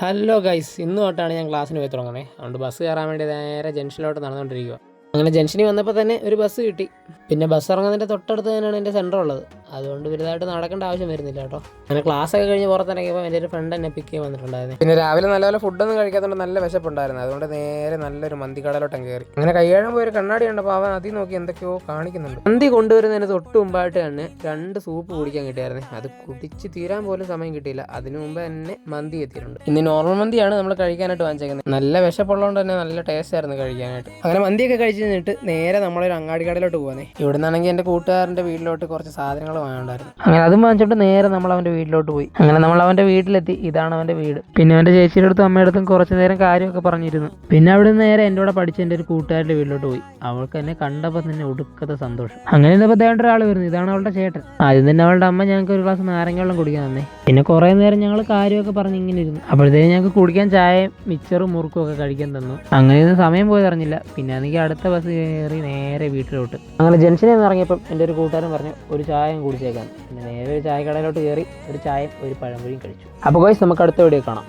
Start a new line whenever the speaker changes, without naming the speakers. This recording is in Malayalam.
ഹലോ ഗൈസ്, ഇന്ന് തൊട്ടാണ് ഞാൻ ക്ലാസ്സിന് പോയി തുടങ്ങുന്നത്. അതുകൊണ്ട് ബസ് കയറാൻ വേണ്ടി നേരെ ജംഗ്ഷനിലോട്ട് നടന്നുകൊണ്ടിരിക്കുക. അങ്ങനെ ജംഗ്ഷനിൽ വന്നപ്പോൾ തന്നെ ഒരു ബസ് കിട്ടി. പിന്നെ ബസ് ഇറങ്ങുന്നതിൻ്റെ തൊട്ടടുത്ത് തന്നെയാണ് എൻ്റെ സെൻറ്റർ ഉള്ളത്. അതുകൊണ്ട് വലുതായിട്ട് നടക്കേണ്ട ആവശ്യം വരുന്നില്ല കേട്ടോ. അങ്ങനെ ക്ലാസ്സൊക്കെ കഴിഞ്ഞ് പുറത്തിറങ്ങിയപ്പോൾ എൻ്റെ ഒരു ഫ്രണ്ട് എന്നെ പിക്ക് ചെയ്യാൻ വന്നിട്ടുണ്ടായിരുന്നു. പിന്നെ രാവിലെ നല്ലപോലെ ഫുഡൊന്നും കഴിക്കാത്തതുകൊണ്ട് നല്ല വിശപ്പുണ്ടായിരുന്നു. അതുകൊണ്ട് നേരെ നല്ലൊരു മന്തി കടയിലോട്ടും കയറി. അങ്ങനെ കയ്യാഴം പോയി ഒരു കണ്ണാടി കണ്ടപ്പോൾ അവൻ അതിൽ നോക്കി എന്തൊക്കെയോ കാണിക്കുന്നുണ്ട്. മന്തി കൊണ്ടുവരുന്നതിന് തൊട്ട് മുമ്പായിട്ട് തന്നെ 2 സൂപ്പ് കുടിക്കാൻ കിട്ടിയായിരുന്നു. അത് കുടിച്ച് തീരാൻ പോലും സമയം കിട്ടിയില്ല. അതിനു മുമ്പ് തന്നെ മന്തി എത്തിയിട്ടുണ്ട്. ഇന്ന് നോർമൽ മന്തിയാണ് നമ്മൾ കഴിക്കാനായിട്ട് വാങ്ങിച്ചേക്കുന്നത്. നല്ല വിശപ്പുള്ളതുകൊണ്ട് തന്നെ നല്ല ടേസ്റ്റ് ആയിരുന്നു കഴിക്കാനായിട്ട്. അങ്ങനെ മന്തിയൊക്കെ കഴിച്ച് നിന്നിട്ട് നേരെ നമ്മളൊരു അങ്ങാടി കടയിലോട്ട് പോകുന്നത്. ഇവിടെ നിന്നാണെങ്കിൽ എൻ്റെ കൂട്ടുകാരൻ്റെ വീട്ടിലോട്ട് കുറച്ച് സാധനങ്ങൾ വാങ്ങണ്ടായിരുന്നു. അങ്ങനെ അതും വാങ്ങിച്ചിട്ട് നേരെ നമ്മൾ അവൻ്റെ വീട്ടിലോട്ട് പോയി. അങ്ങനെ നമ്മൾ അവൻ്റെ വീട്ടിലെത്തി. ഇതാണ് അവൻ്റെ വീട്. പിന്നെ അവൻ്റെ ചേച്ചിയുടെ അടുത്തും അമ്മയുടെ അടുത്തും കുറച്ച് നേരം കാര്യമൊക്കെ പറഞ്ഞിരുന്നു. പിന്നെ അവിടെ നിന്ന് നേരെ എൻ്റെ കൂടെ പഠിച്ച എൻ്റെ ഒരു കൂട്ടുകാരുടെ വീട്ടിലോട്ട് പോയി. അവൾക്ക് എന്നെ കണ്ടപ്പോൾ തന്നെ ഒടുക്കത്തെ സന്തോഷം. അങ്ങനെ ഇന്നപ്പോൾ ദേണ്ട ഒരാൾ വരുന്നു. ഇതാണ് അവളുടെ ചേട്ടൻ. ആദ്യം തന്നെ അവളുടെ അമ്മ ഞങ്ങൾക്ക് ഒരു ഗ്ലാസ് നാരങ്ങ വെള്ളം കുടിക്കാൻ തന്നെ. പിന്നെ കുറേ നേരം ഞങ്ങൾ കാര്യമൊക്കെ പറഞ്ഞ് ഇങ്ങനെ ഇരുന്നു. അപ്പോഴത്തേക്കും ഞങ്ങൾക്ക് കുടിക്കാൻ ചായയും മിച്ചറും മുറുക്കും ഒക്കെ കഴിക്കാൻ തന്നു. അങ്ങനെ സമയം പോയത് അറിഞ്ഞില്ല. പിന്നെ എനിക്ക് അടുത്ത ബസ് കയറി നേരെ വീട്ടിലോട്ട്. അങ്ങനെ ജംഗ്ഷനിൽ നിന്ന് ഇറങ്ങിയപ്പം എൻ്റെ ഒരു കൂട്ടുകാരൻ പറഞ്ഞു ഒരു ചായയും കുടിച്ചേക്കാം. പിന്നെ നേരെ ഒരു ചായ കടയിലോട്ട് കയറി ഒരു ചായയും ഒരു പഴംപൊരിയും കഴിച്ചു. അപ്പോൾ ഗൈസ്, നമുക്ക് അടുത്ത വീഡിയോ കാണാം.